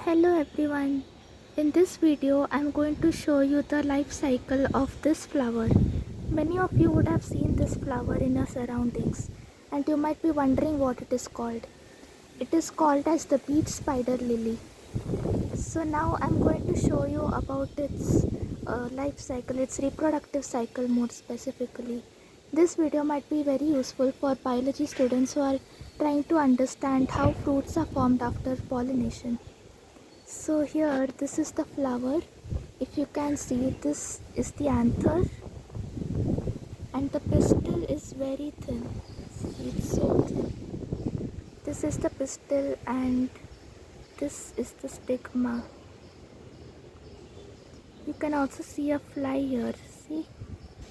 Hello everyone. In this video I'm going to show you the life cycle of this flower. Many of you would have seen this flower in your surroundings and you might be wondering what it is called. It is called as the beach spider lily. So now I'm going to show you about its life cycle, its reproductive cycle more specifically. This video might be very useful for biology students who are trying to understand how fruits are formed after pollination. So here this is the flower. If you can see, this is the anther and the pistil is very thin. See, it's so thin. This is the pistil and this is the stigma. You can also see a fly here. See,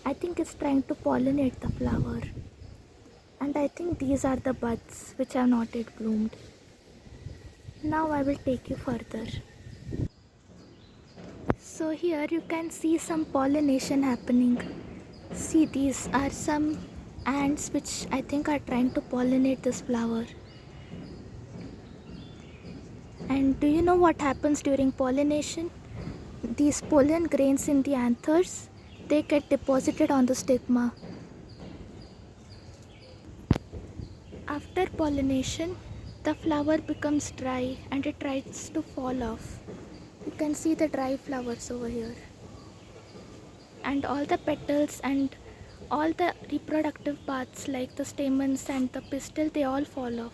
I think it's trying to pollinate the flower, and I think these are the buds which have not yet bloomed. Now I will take you further. So here you can see some pollination happening. See, these are some ants which I think are trying to pollinate this flower. And do you know what happens during pollination? These pollen grains in the anthers, they get deposited on the stigma. After pollination, the flower becomes dry and it tries to fall off. You can see the dry flowers over here. And all the petals and all the reproductive parts like the stamens and the pistil, they all fall off.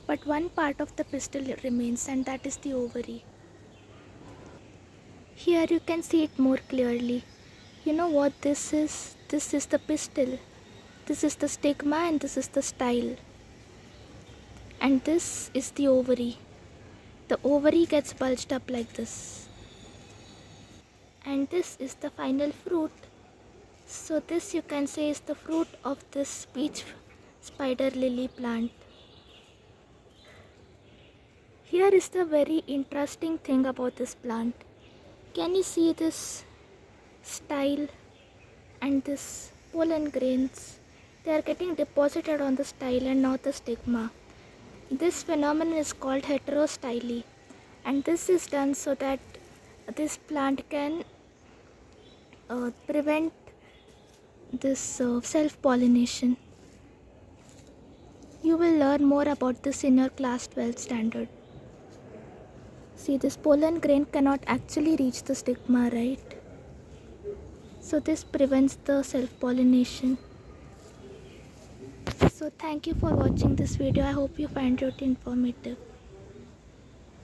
But one part of the pistil remains, and that is the ovary. Here you can see it more clearly. You know what this is? This is the pistil. This is the stigma and this is the style. And this is the ovary. The ovary gets bulged up like this. And this is the final fruit. So this you can say is the fruit of this beach spider lily plant. Here is the very interesting thing about this plant. Can you see this style and this pollen grains? They are getting deposited on the style and not the stigma. This phenomenon is called heterostyle, and this is done so that this plant can prevent this self-pollination. You will learn more about this in your class 12 standard. See, this pollen grain cannot actually reach the stigma, right? So this prevents the self-pollination. So thank you for watching this video. I hope you find it informative.